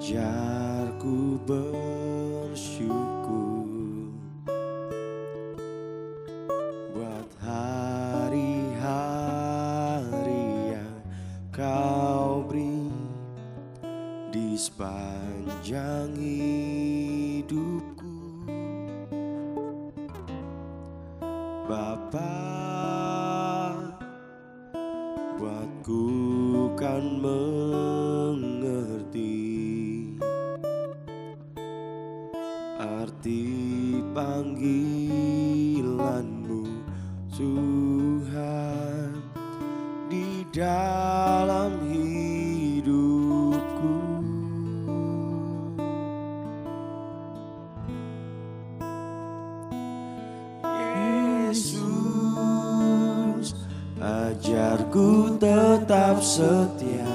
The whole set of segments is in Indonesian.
Ajarku bersyukur buat hari-hari yang Kau beri di sepanjang hidupku. Bapa, buatku kan mengerti arti panggilanmu Tuhan di dalam hidupku. Yesus, ajarku tetap setia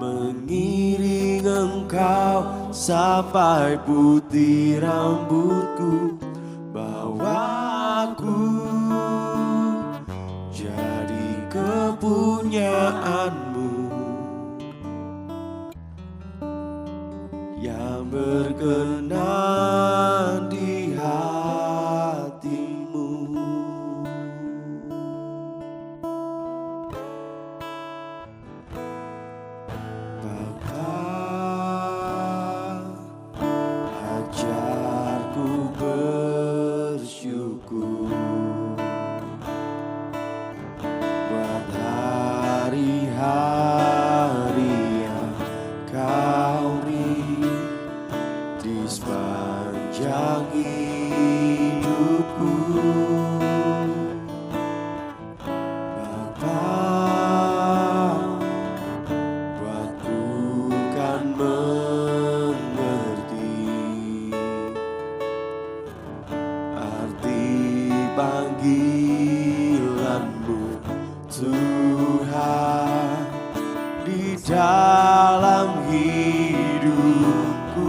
mengiring Engkau sampai putih rambutku. Bawa aku jadi kepunyaanmu yang berkenan di hatimu. Bapa, ajarku bersyukur buat hari-hari yang Kau beri di sepanjang hidupku. Bapa, buatku kan mengerti arti panggilanmu Tuhan di dalam hidupku.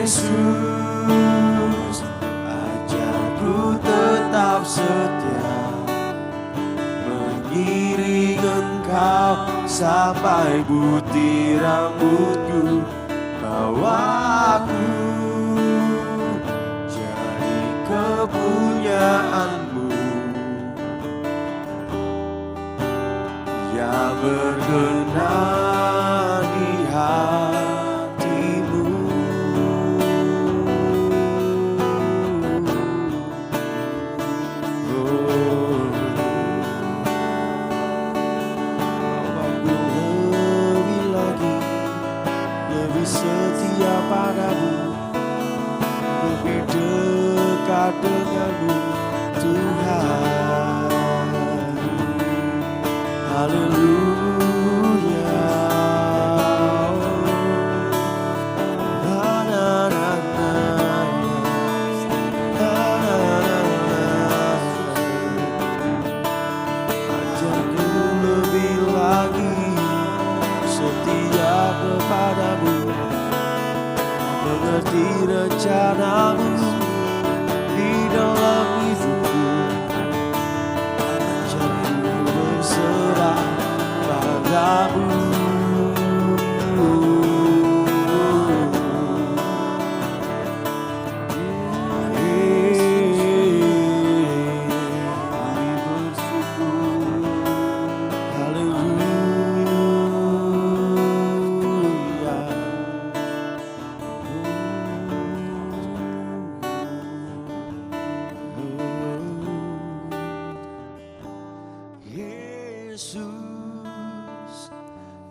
Yesus, ajarku tetap setia mengiring Engkau sampai putih rambutku. Bawa aku jadi kepunyaanmu yang berkenan di hatimu. Aku lebih lagi, lebih setia padamu, lebih dekat denganmu Tuhan. Haleluya. Na, na, na, na. Na, na, na, na. Ajarku lebih lagi setia kepadamu, mengerti rencanamu di dalam hidupku. Ajarku berserah padamu. Bersyukur. Haleluya. Yesus,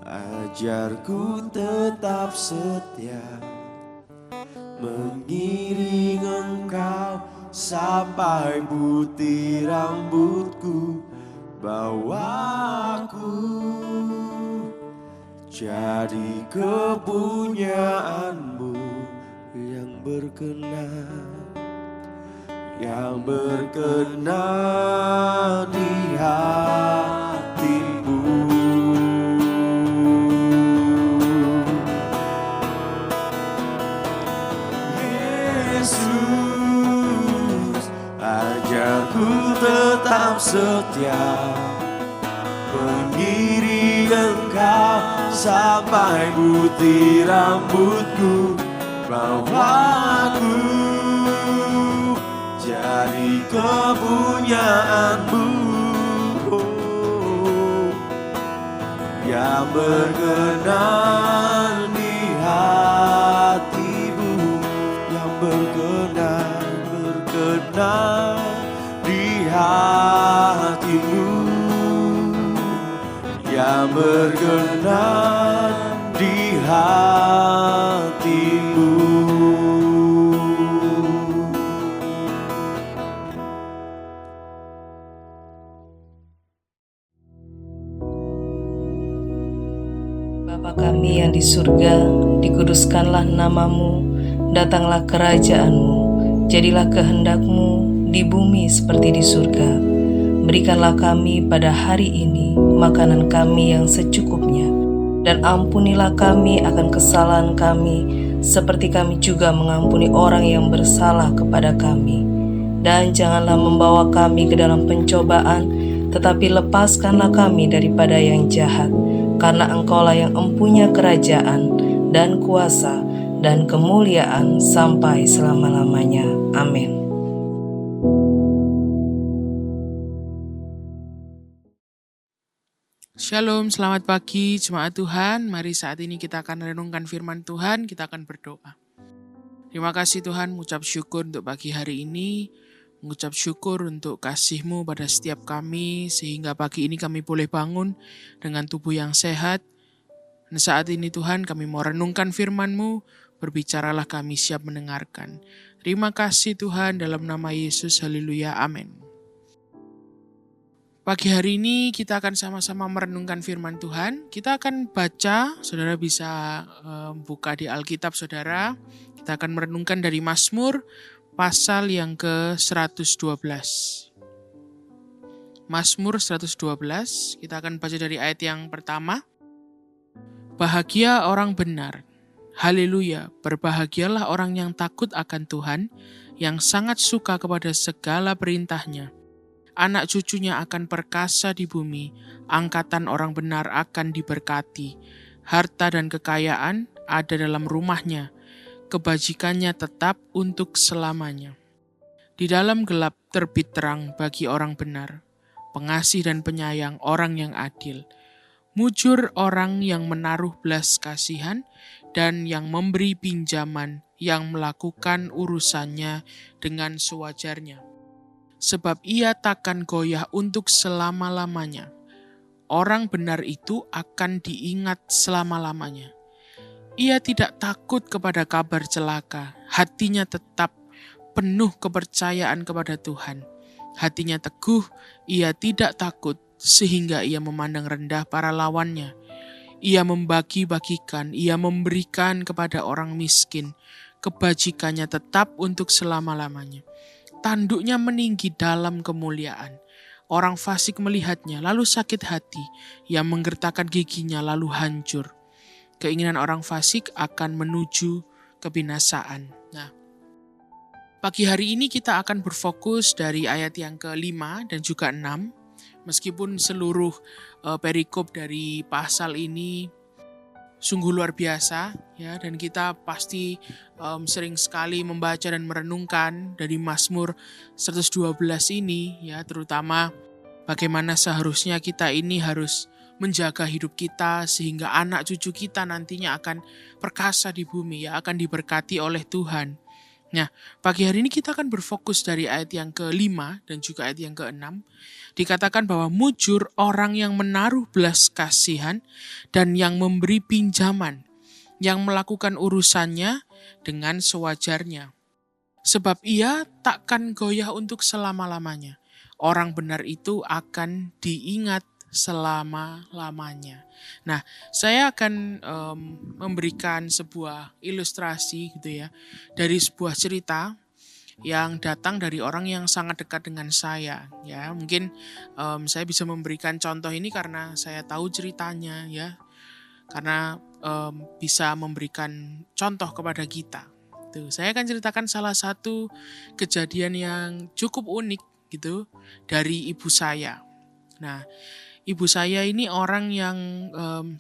ajarku tetap setia mengiring Engkau sampai putih rambutku. Bawa aku jadi kepunyaanmu yang berkenan di hatimu. Yesus, ajarku tetap setia setia, mengiring Engkau sampai putih rambutku, bawaku jadi kepunyaanmu. Yang berkenan di hatimu, yang berkenan di hatimu, yang berkenan di hatimu. Bapa kami yang di surga, dikuduskanlah namamu, datanglah kerajaanmu, jadilah kehendak-Mu di bumi seperti di surga. Berikanlah kami pada hari ini makanan kami yang secukupnya, dan ampunilah kami akan kesalahan kami, seperti kami juga mengampuni orang yang bersalah kepada kami. Dan janganlah membawa kami ke dalam pencobaan, tetapi lepaskanlah kami daripada yang jahat. Karena Engkaulah yang empunya kerajaan dan kuasa dan kemuliaan sampai selama-lamanya. Amin. Shalom, selamat pagi jemaat Tuhan. Mari saat ini kita akan renungkan firman Tuhan, kita akan berdoa. Terima kasih Tuhan, mengucap syukur untuk pagi hari ini, mengucap syukur untuk kasih-Mu pada setiap kami, sehingga pagi ini kami boleh bangun dengan tubuh yang sehat. Dan saat ini Tuhan, kami mau renungkan firman-Mu, berbicaralah kami siap mendengarkan. Terima kasih Tuhan, dalam nama Yesus, haleluya, amin. Pagi hari ini kita akan sama-sama merenungkan firman Tuhan. Kita akan baca, saudara bisa buka di Alkitab saudara. Kita akan merenungkan dari Mazmur pasal yang ke-112. Mazmur 112, kita akan baca dari ayat yang pertama. Bahagia orang benar, haleluya, berbahagialah orang yang takut akan Tuhan, yang sangat suka kepada segala perintah-Nya. Anak cucunya akan perkasa di bumi, angkatan orang benar akan diberkati. Harta dan kekayaan ada dalam rumahnya, kebajikannya tetap untuk selamanya. Di dalam gelap terbit terang bagi orang benar, pengasih dan penyayang orang yang adil. Mujur orang yang menaruh belas kasihan dan yang memberi pinjaman, yang melakukan urusannya dengan sewajarnya. Sebab ia takkan goyah untuk selama-lamanya. Orang benar itu akan diingat selama-lamanya. Ia tidak takut kepada kabar celaka, hatinya tetap penuh kepercayaan kepada Tuhan. Hatinya teguh, ia tidak takut, sehingga ia memandang rendah para lawannya. Ia membagi-bagikan, ia memberikan kepada orang miskin. Kebajikannya tetap untuk selama-lamanya. Tanduknya meninggi dalam kemuliaan. Orang fasik melihatnya, lalu sakit hati. Ia menggertakkan giginya, lalu hancur. Keinginan orang fasik akan menuju kebinasaan. Nah, pagi hari ini kita akan berfokus dari ayat yang ke-5 dan juga 6. Meskipun seluruh perikop dari pasal ini sungguh luar biasa, ya, dan kita pasti sering sekali membaca dan merenungkan dari Mazmur 112 ini, ya, terutama bagaimana seharusnya kita ini harus menjaga hidup kita sehingga anak cucu kita nantinya akan perkasa di bumi, ya, akan diberkati oleh Tuhan. Nah, pagi hari ini kita akan berfokus dari ayat yang ke-5 dan juga ayat yang ke-6. Dikatakan bahwa mujur orang yang menaruh belas kasihan dan yang memberi pinjaman, yang melakukan urusannya dengan sewajarnya. Sebab ia takkan goyah untuk selama-lamanya. Orang benar itu akan diingat selama-lamanya. Nah, saya akan memberikan sebuah ilustrasi gitu ya, dari sebuah cerita yang datang dari orang yang sangat dekat dengan saya. Ya, mungkin saya bisa memberikan contoh ini karena saya tahu ceritanya, ya, karena bisa memberikan contoh kepada kita. Tuh, saya akan ceritakan salah satu kejadian yang cukup unik gitu dari ibu saya. Nah, ibu saya ini orang yang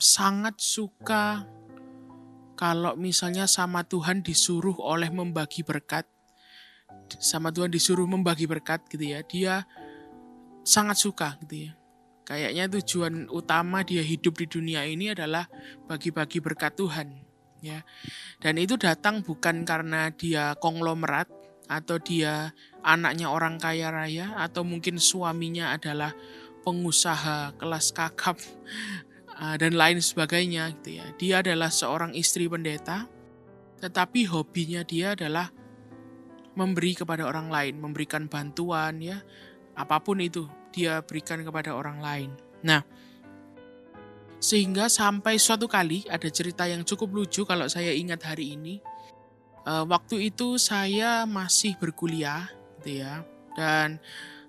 sangat suka kalau misalnya sama Tuhan disuruh membagi berkat gitu ya. Dia sangat suka gitu ya. Kayaknya tujuan utama dia hidup di dunia ini adalah bagi-bagi berkat Tuhan, ya. Dan itu datang bukan karena dia konglomerat atau dia anaknya orang kaya raya atau mungkin suaminya adalah pengusaha kelas kakap dan lain sebagainya gitu ya. Dia adalah seorang istri pendeta, tetapi hobinya dia adalah memberi kepada orang lain, memberikan bantuan ya. Apapun itu dia berikan kepada orang lain. Nah, sehingga sampai suatu kali ada cerita yang cukup lucu kalau saya ingat hari ini. Waktu itu saya masih berkuliah gitu ya. Dan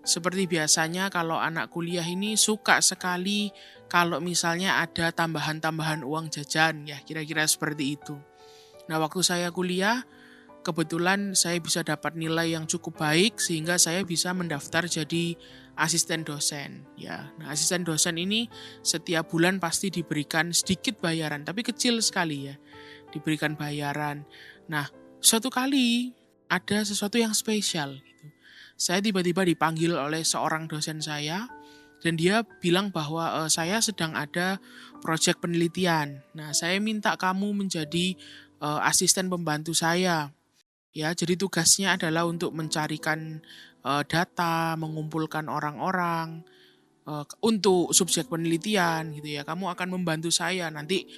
seperti biasanya kalau anak kuliah ini suka sekali kalau misalnya ada tambahan-tambahan uang jajan ya, kira-kira seperti itu. Nah, waktu saya kuliah kebetulan saya bisa dapat nilai yang cukup baik sehingga saya bisa mendaftar jadi asisten dosen ya. Nah, asisten dosen ini setiap bulan pasti diberikan sedikit bayaran, tapi kecil sekali ya. Diberikan bayaran. Nah, suatu kali ada sesuatu yang spesial gitu. Saya tiba-tiba dipanggil oleh seorang dosen saya dan dia bilang bahwa saya sedang ada proyek penelitian. Nah, saya minta kamu menjadi asisten pembantu saya. Ya, jadi tugasnya adalah untuk mencarikan data, mengumpulkan orang-orang untuk subjek penelitian gitu ya. Kamu akan membantu saya nanti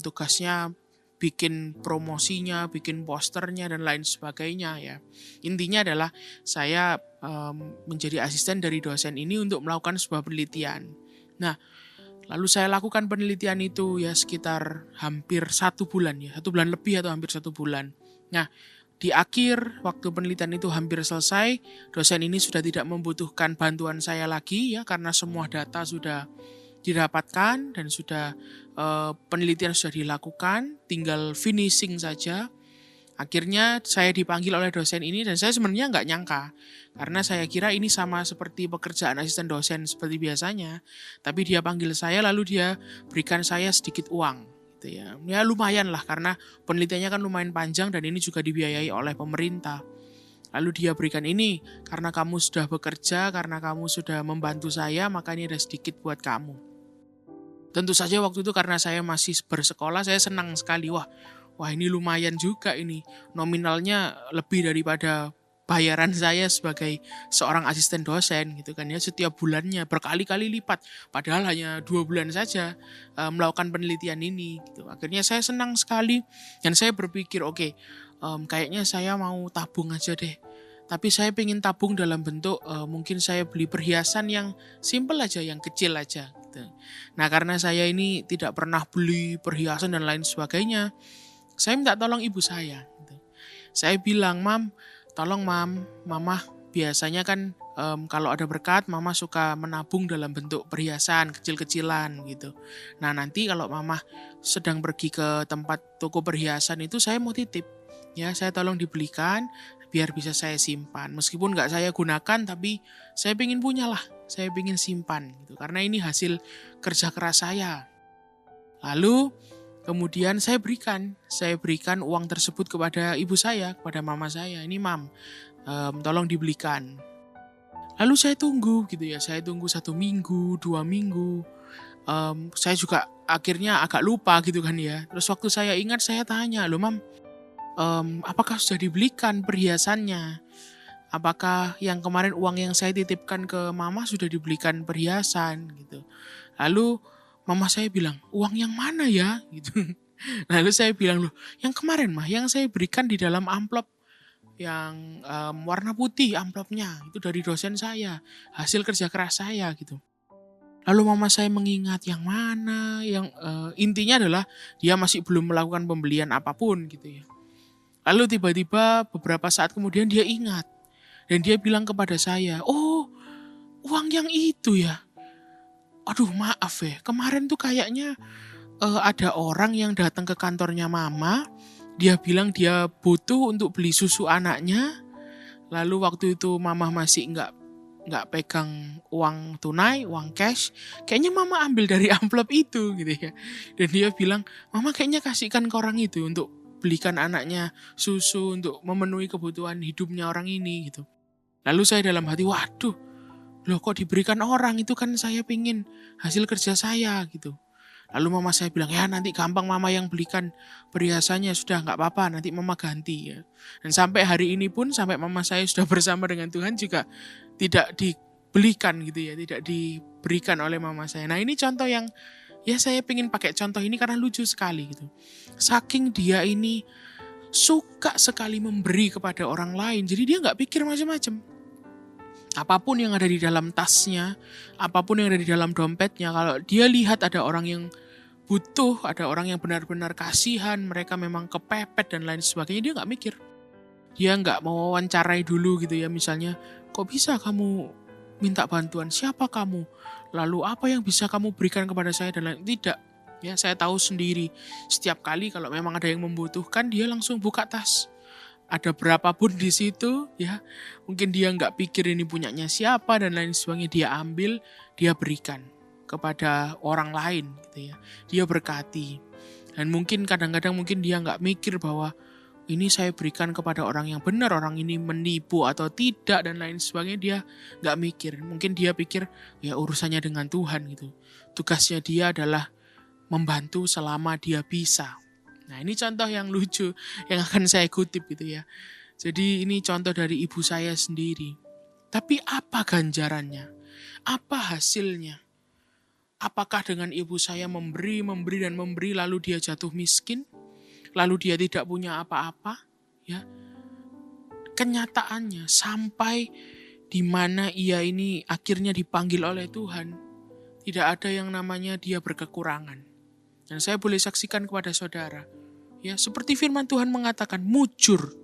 tugasnya bikin promosinya, bikin posternya dan lain sebagainya ya. Intinya adalah saya menjadi asisten dari dosen ini untuk melakukan sebuah penelitian. Nah, lalu saya lakukan penelitian itu ya sekitar hampir 1 bulan ya, 1 bulan lebih atau hampir 1 bulan. Nah, di akhir waktu penelitian itu hampir selesai, dosen ini sudah tidak membutuhkan bantuan saya lagi ya karena semua data sudah didapatkan dan sudah penelitian sudah dilakukan, tinggal finishing saja. Akhirnya saya dipanggil oleh dosen ini dan saya sebenarnya nggak nyangka karena saya kira ini sama seperti pekerjaan asisten dosen seperti biasanya, tapi dia panggil saya lalu dia berikan saya sedikit uang. Ya lumayan lah karena penelitiannya kan lumayan panjang dan ini juga dibiayai oleh pemerintah. Lalu dia berikan ini, karena kamu sudah bekerja, karena kamu sudah membantu saya, maka ini ada sedikit buat kamu. Tentu saja waktu itu karena saya masih bersekolah, saya senang sekali. Wah ini lumayan juga ini. Nominalnya lebih daripada bayaran saya sebagai seorang asisten dosen gitu kan ya, setiap bulannya berkali-kali lipat padahal hanya 2 bulan saja melakukan penelitian ini gitu. Akhirnya saya senang sekali dan saya berpikir oke, kayaknya saya mau tabung aja deh, tapi saya pengen tabung dalam bentuk mungkin saya beli perhiasan yang simple aja, yang kecil aja gitu. Nah, karena saya ini tidak pernah beli perhiasan dan lain sebagainya, saya minta tolong ibu saya gitu. Saya bilang, tolong mama biasanya kan kalau ada berkat, mama suka menabung dalam bentuk perhiasan kecil-kecilan gitu. Nah, nanti kalau mama sedang pergi ke tempat toko perhiasan itu saya mau titip. Ya, saya tolong dibelikan biar bisa saya simpan. Meskipun nggak saya gunakan, tapi saya pengen punya lah. Saya pengen simpan gitu. Karena ini hasil kerja keras saya. Lalu kemudian saya berikan uang tersebut kepada ibu saya, kepada mama saya. Ini tolong dibelikan. Lalu saya tunggu gitu ya, saya tunggu 1 minggu, 2 minggu. Saya juga akhirnya agak lupa gitu kan ya. Terus waktu saya ingat saya tanya, loh apakah sudah dibelikan perhiasannya? Apakah yang kemarin uang yang saya titipkan ke mama sudah dibelikan perhiasan gitu? Lalu mama saya bilang, uang yang mana ya? Gitu. Lalu saya bilang, loh yang kemarin yang saya berikan di dalam amplop yang warna putih amplopnya, itu dari dosen saya, hasil kerja keras saya gitu. Lalu mama saya mengingat yang mana, yang intinya adalah dia masih belum melakukan pembelian apapun gitu ya. Lalu tiba-tiba beberapa saat kemudian dia ingat dan dia bilang kepada saya, oh uang yang itu ya. Aduh maaf ya, kemarin tuh kayaknya ada orang yang datang ke kantornya mama, dia bilang dia butuh untuk beli susu anaknya, lalu waktu itu mama masih nggak nggak pegang uang tunai, uang cash, kayaknya mama ambil dari amplop itu gitu ya. Dan dia bilang, mama kayaknya kasihkan ke orang itu untuk belikan anaknya susu, untuk memenuhi kebutuhan hidupnya orang ini gitu. Lalu saya dalam hati, waduh, loh kok diberikan orang, itu kan saya pingin hasil kerja saya gitu. Lalu mama saya bilang, ya nanti gampang mama yang belikan perhiasannya, sudah nggak apa-apa, nanti mama ganti ya. Dan sampai hari ini pun, sampai mama saya sudah bersama dengan Tuhan juga tidak dibelikan gitu ya, tidak diberikan oleh mama saya. Nah ini contoh yang, ya saya pengen pakai contoh ini karena lucu sekali gitu. Saking dia ini suka sekali memberi kepada orang lain, jadi dia nggak pikir macam-macam. Apapun yang ada di dalam tasnya, apapun yang ada di dalam dompetnya, kalau dia lihat ada orang yang butuh, ada orang yang benar-benar kasihan, mereka memang kepepet dan lain sebagainya, dia nggak mikir. Dia nggak mau wawancarai dulu gitu ya, misalnya, kok bisa kamu minta bantuan, siapa kamu? Lalu apa yang bisa kamu berikan kepada saya dan lain, tidak. Ya, saya tahu sendiri, setiap kali kalau memang ada yang membutuhkan, dia langsung buka tas. Ada berapapun di situ, ya mungkin dia nggak pikir ini punyanya siapa dan lain sebagainya, dia ambil, dia berikan kepada orang lain, gitu ya. Dia berkati, dan mungkin kadang-kadang mungkin dia nggak mikir bahwa ini saya berikan kepada orang yang benar, orang ini menipu atau tidak dan lain sebagainya, dia nggak mikir. Mungkin dia pikir ya urusannya dengan Tuhan gitu. Tugasnya dia adalah membantu selama dia bisa. Nah ini contoh yang lucu yang akan saya kutip gitu ya. Jadi ini contoh dari ibu saya sendiri. Tapi apa ganjarannya? Apa hasilnya? Apakah dengan ibu saya memberi dan memberi lalu dia jatuh miskin? Lalu dia tidak punya apa-apa? Ya. Kenyataannya sampai di mana ia ini akhirnya dipanggil oleh Tuhan, tidak ada yang namanya dia berkekurangan. Dan saya boleh saksikan kepada saudara, ya, seperti firman Tuhan mengatakan, mujur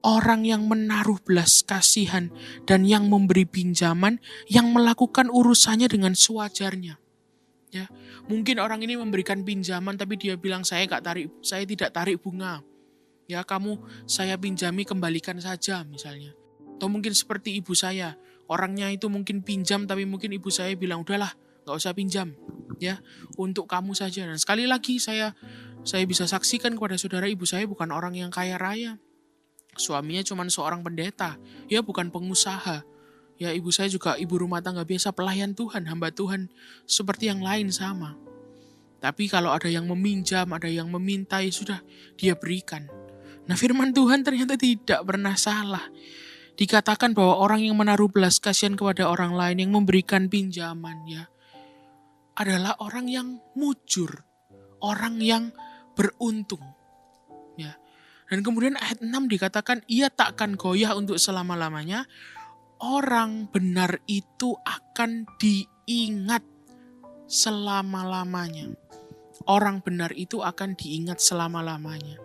orang yang menaruh belas kasihan dan yang memberi pinjaman, yang melakukan urusannya dengan sewajarnya. Ya, mungkin orang ini memberikan pinjaman tapi dia bilang saya tidak tarik bunga. Ya, kamu saya pinjami kembalikan saja misalnya. Atau mungkin seperti ibu saya, orangnya itu mungkin pinjam tapi mungkin ibu saya bilang udahlah, nggak usah pinjam. Ya, untuk kamu saja. Dan sekali lagi saya bisa saksikan kepada saudara, ibu saya bukan orang yang kaya raya. Suaminya cuma seorang pendeta, ya bukan pengusaha. Ya ibu saya juga ibu rumah tangga biasa, pelayan Tuhan, hamba Tuhan seperti yang lain sama. Tapi kalau ada yang meminjam, ada yang memintai, sudah dia berikan. Nah firman Tuhan ternyata tidak pernah salah. Dikatakan bahwa orang yang menaruh belas kasihan kepada orang lain, yang memberikan pinjaman, ya adalah orang yang mujur, orang yang beruntung. Ya. Dan kemudian ayat 6 dikatakan, ia takkan goyah untuk selama-lamanya, orang benar itu akan diingat selama-lamanya. Orang benar itu akan diingat selama-lamanya.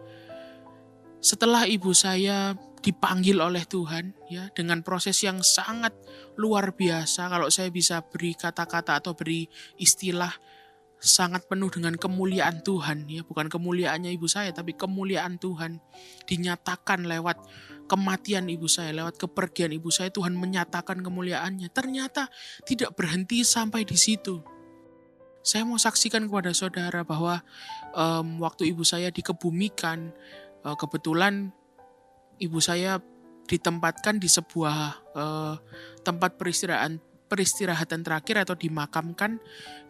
Setelah ibu saya dipanggil oleh Tuhan, ya, dengan proses yang sangat luar biasa, kalau saya bisa beri kata-kata atau beri istilah, sangat penuh dengan kemuliaan Tuhan, ya, bukan kemuliaannya ibu saya, tapi kemuliaan Tuhan dinyatakan lewat kematian ibu saya, lewat kepergian ibu saya. Tuhan menyatakan kemuliaannya. Ternyata tidak berhenti sampai di situ. Saya mau saksikan kepada saudara bahwa waktu ibu saya dikebumikan, kebetulan ibu saya ditempatkan di sebuah tempat peristirahatan terakhir atau dimakamkan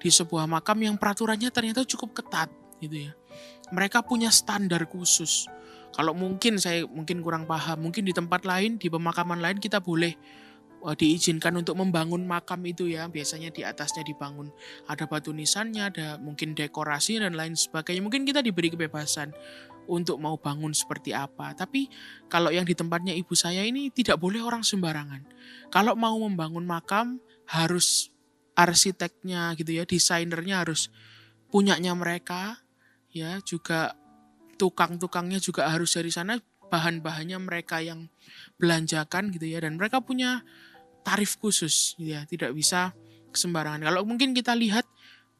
di sebuah makam yang peraturannya ternyata cukup ketat gitu ya. Mereka punya standar khusus. Kalau mungkin saya kurang paham, mungkin di tempat lain, di pemakaman lain kita boleh diizinkan untuk membangun makam itu ya. Biasanya di atasnya dibangun ada batu nisannya, ada mungkin dekorasi dan lain sebagainya. Mungkin kita diberi kebebasan untuk mau bangun seperti apa. Tapi kalau yang di tempatnya ibu saya ini tidak boleh orang sembarangan. Kalau mau membangun makam harus arsiteknya gitu ya, desainernya harus punyanya mereka, ya, juga tukang-tukangnya juga harus dari sana, bahan-bahannya mereka yang belanjakan gitu ya, dan mereka punya tarif khusus gitu ya, tidak bisa sembarangan. Kalau mungkin kita lihat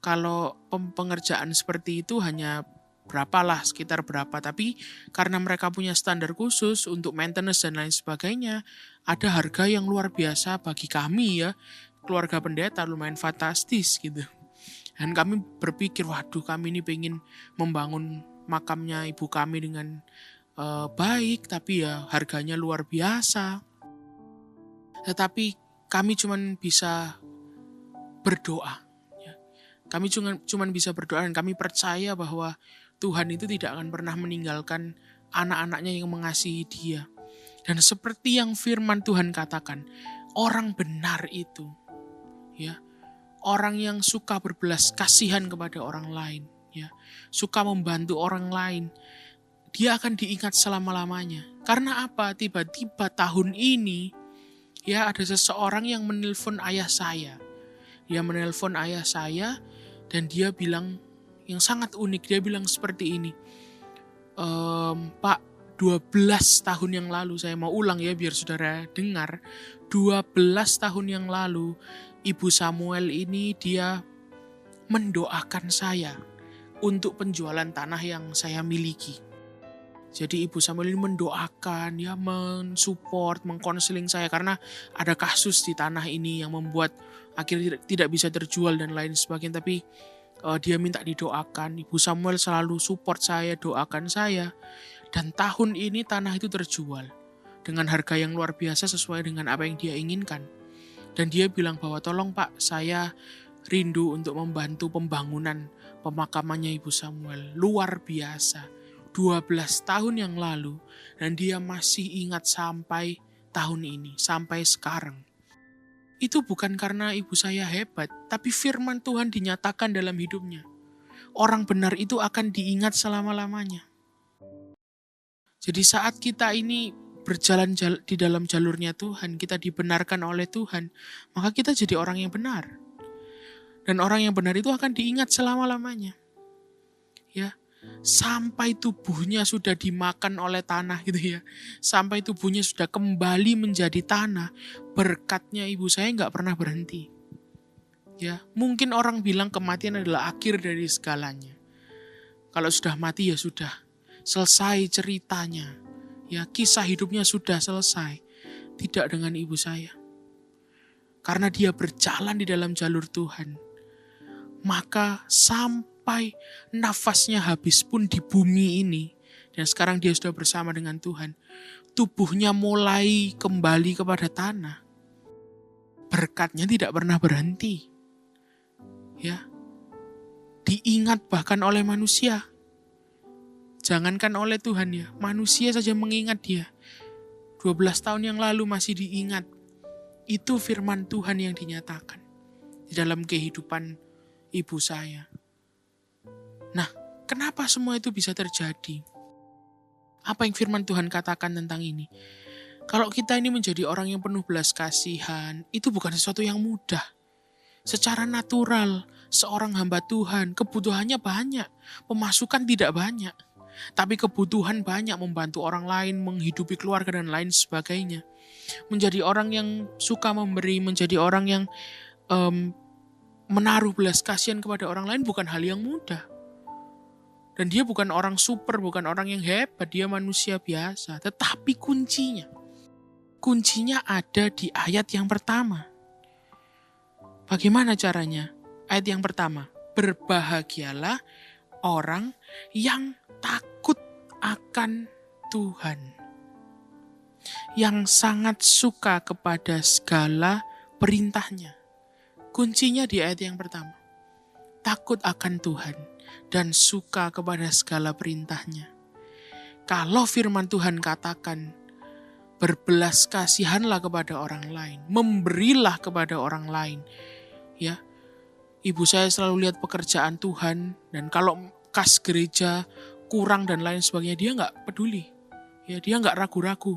kalau pengerjaan seperti itu hanya berapalah, sekitar berapa. Tapi karena mereka punya standar khusus untuk maintenance dan lain sebagainya, ada harga yang luar biasa bagi kami ya, keluarga pendeta, lumayan fantastis gitu. Dan kami berpikir, waduh kami ini pengen membangun makamnya ibu kami dengan baik, tapi ya harganya luar biasa. Tetapi kami cuman bisa berdoa. Ya. Kami cuman bisa berdoa dan kami percaya bahwa Tuhan itu tidak akan pernah meninggalkan anak-anaknya yang mengasihi Dia. Dan seperti yang firman Tuhan katakan, orang benar itu, ya, orang yang suka berbelas kasihan kepada orang lain, ya, suka membantu orang lain, dia akan diingat selama-lamanya. Karena apa? Tiba-tiba tahun ini, ya, ada seseorang yang menelpon ayah saya. Dia menelpon ayah saya dan dia bilang yang sangat unik. Dia bilang seperti ini, Pak, 12 tahun yang lalu, saya mau ulang ya biar saudara dengar. 12 tahun yang lalu, Ibu Samuel ini dia mendoakan saya untuk penjualan tanah yang saya miliki. Jadi Ibu Samuel ini mendoakan, ya, mensupport, mengkonseling saya karena ada kasus di tanah ini yang membuat akhirnya tidak bisa terjual dan lain sebagainya. Tapi dia minta didoakan. Ibu Samuel selalu support saya, doakan saya. Dan tahun ini tanah itu terjual dengan harga yang luar biasa sesuai dengan apa yang dia inginkan. Dan dia bilang bahwa tolong Pak, saya rindu untuk membantu pembangunan pemakamannya Ibu Samuel. Luar biasa. 12 tahun yang lalu dan dia masih ingat sampai tahun ini, sampai sekarang. Itu bukan karena ibu saya hebat, tapi firman Tuhan dinyatakan dalam hidupnya. Orang benar itu akan diingat selama-lamanya. Jadi saat kita ini berjalan di dalam jalurnya Tuhan, kita dibenarkan oleh Tuhan, maka kita jadi orang yang benar. Dan orang yang benar itu akan diingat selama-lamanya. Ya. Sampai tubuhnya sudah dimakan oleh tanah gitu ya. Sampai tubuhnya sudah kembali menjadi tanah. Berkatnya ibu saya nggak pernah berhenti. Ya, mungkin orang bilang kematian adalah akhir dari segalanya. Kalau sudah mati ya sudah. Selesai ceritanya. Ya, kisah hidupnya sudah selesai. Tidak dengan ibu saya. Karena dia berjalan di dalam jalur Tuhan. Maka sampai nafasnya habis pun di bumi ini, dan sekarang dia sudah bersama dengan Tuhan, tubuhnya mulai kembali kepada tanah. Berkatnya tidak pernah berhenti. Ya. Diingat bahkan oleh manusia. Jangankan oleh Tuhan ya, manusia saja mengingat dia. 12 tahun yang lalu masih diingat. Itu firman Tuhan yang dinyatakan di dalam kehidupan ibu saya. Nah, kenapa semua itu bisa terjadi? Apa yang firman Tuhan katakan tentang ini? Kalau kita ini menjadi orang yang penuh belas kasihan, itu bukan sesuatu yang mudah. Secara natural, seorang hamba Tuhan, kebutuhannya banyak, pemasukan tidak banyak. Tapi kebutuhan banyak membantu orang lain, menghidupi keluarga dan lain sebagainya. Menjadi orang yang suka memberi, menjadi orang yang menaruh belas kasihan kepada orang lain bukan hal yang mudah. Dan dia bukan orang super, bukan orang yang hebat, dia manusia biasa. Tetapi kuncinya ada di ayat yang pertama. Bagaimana caranya? Ayat yang pertama, berbahagialah orang yang takut akan Tuhan, yang sangat suka kepada segala perintahnya. Kuncinya di ayat yang pertama, takut akan Tuhan dan suka kepada segala perintahnya. Kalau firman Tuhan katakan, berbelas kasihanlah kepada orang lain, memberilah kepada orang lain. Ya, ibu saya selalu lihat pekerjaan Tuhan, dan kalau kas gereja kurang dan lain sebagainya, dia nggak peduli. Ya, dia nggak ragu-ragu.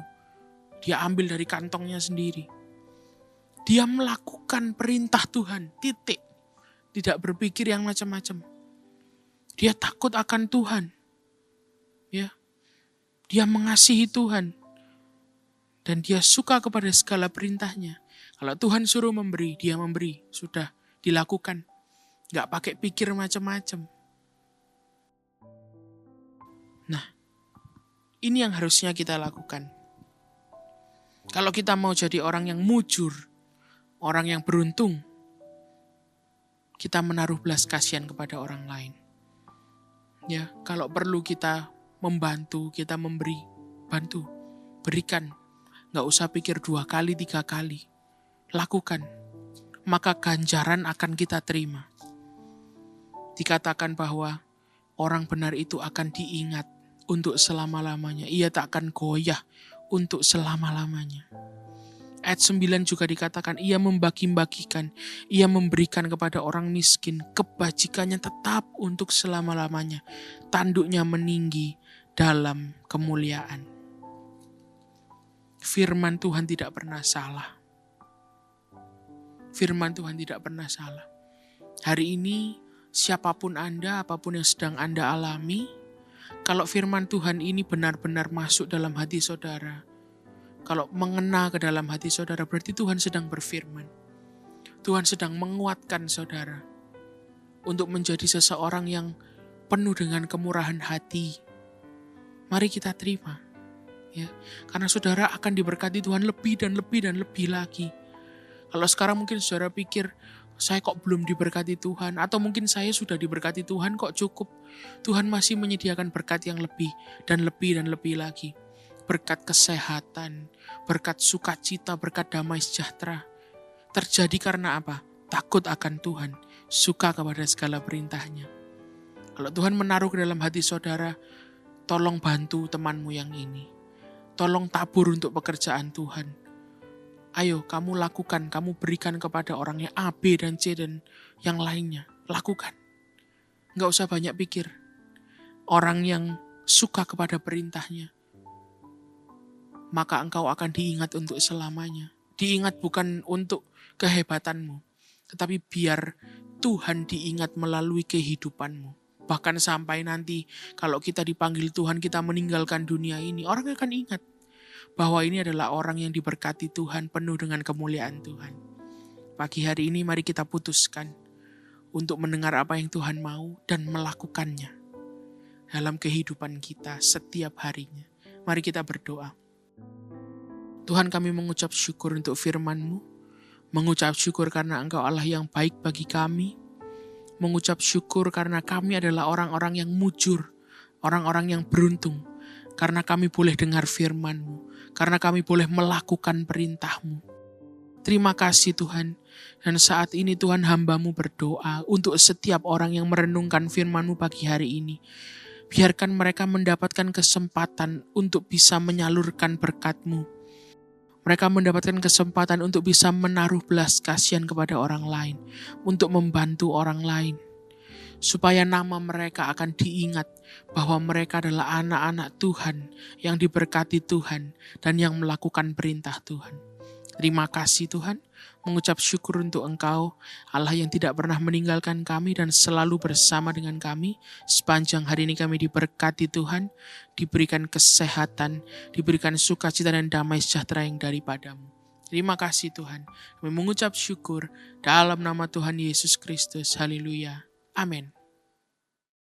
Dia ambil dari kantongnya sendiri. Dia melakukan perintah Tuhan, titik. Tidak berpikir yang macam-macam. Dia takut akan Tuhan. Ya. Dia mengasihi Tuhan. Dan dia suka kepada segala perintahnya. Kalau Tuhan suruh memberi, dia memberi. Sudah dilakukan. Gak pakai pikir macam-macam. Nah, ini yang harusnya kita lakukan. Kalau kita mau jadi orang yang mujur, orang yang beruntung, kita menaruh belas kasihan kepada orang lain. Ya, kalau perlu kita membantu, kita memberi, bantu, berikan. Nggak usah pikir 2 kali, 3 kali. Lakukan, maka ganjaran akan kita terima. Dikatakan bahwa orang benar itu akan diingat untuk selama-lamanya. Ia tak akan goyah untuk selama-lamanya. Ayat 9 juga dikatakan, ia membagi-bagikan, ia memberikan kepada orang miskin, kebajikannya tetap untuk selama-lamanya. Tanduknya meninggi dalam kemuliaan. Firman Tuhan tidak pernah salah. Firman Tuhan tidak pernah salah. Hari ini, siapapun Anda, apapun yang sedang Anda alami, kalau firman Tuhan ini benar-benar masuk dalam hati saudara, kalau mengena ke dalam hati saudara, berarti Tuhan sedang berfirman. Tuhan sedang menguatkan saudara untuk menjadi seseorang yang penuh dengan kemurahan hati. Mari kita terima. Ya, karena saudara akan diberkati Tuhan lebih dan lebih dan lebih lagi. Kalau sekarang mungkin saudara pikir, saya kok belum diberkati Tuhan, atau mungkin saya sudah diberkati Tuhan kok cukup. Tuhan masih menyediakan berkat yang lebih dan lebih dan lebih lagi. Berkat kesehatan, berkat sukacita, berkat damai sejahtera. Terjadi karena apa? Takut akan Tuhan, suka kepada segala perintahnya. Kalau Tuhan menaruh ke dalam hati saudara, tolong bantu temanmu yang ini. Tolong tabur untuk pekerjaan Tuhan. Ayo kamu lakukan, kamu berikan kepada orang yang A, B, dan C, dan yang lainnya. Lakukan. Nggak usah banyak pikir. Orang yang suka kepada perintahnya, maka engkau akan diingat untuk selamanya. Diingat bukan untuk kehebatanmu, tetapi biar Tuhan diingat melalui kehidupanmu. Bahkan sampai nanti kalau kita dipanggil Tuhan, kita meninggalkan dunia ini, orang akan ingat bahwa ini adalah orang yang diberkati Tuhan, penuh dengan kemuliaan Tuhan. Pagi hari ini mari kita putuskan untuk mendengar apa yang Tuhan mau dan melakukannya dalam kehidupan kita setiap harinya. Mari kita berdoa. Tuhan, kami mengucap syukur untuk firman-Mu, mengucap syukur karena Engkau Allah yang baik bagi kami, mengucap syukur karena kami adalah orang-orang yang mujur, orang-orang yang beruntung, karena kami boleh dengar firman-Mu, karena kami boleh melakukan perintah-Mu. Terima kasih Tuhan, dan saat ini Tuhan hamba-Mu berdoa untuk setiap orang yang merenungkan firman-Mu pagi hari ini. Biarkan mereka mendapatkan kesempatan untuk bisa menyalurkan berkat-Mu. Mereka mendapatkan kesempatan untuk bisa menaruh belas kasihan kepada orang lain, untuk membantu orang lain, supaya nama mereka akan diingat bahwa mereka adalah anak-anak Tuhan yang diberkati Tuhan dan yang melakukan perintah Tuhan. Terima kasih Tuhan, mengucap syukur untuk Engkau, Allah yang tidak pernah meninggalkan kami dan selalu bersama dengan kami. Sepanjang hari ini kami diberkati Tuhan, diberikan kesehatan, diberikan sukacita dan damai sejahtera yang daripada-Mu. Terima kasih Tuhan, kami mengucap syukur dalam nama Tuhan Yesus Kristus. Haleluya. Amin.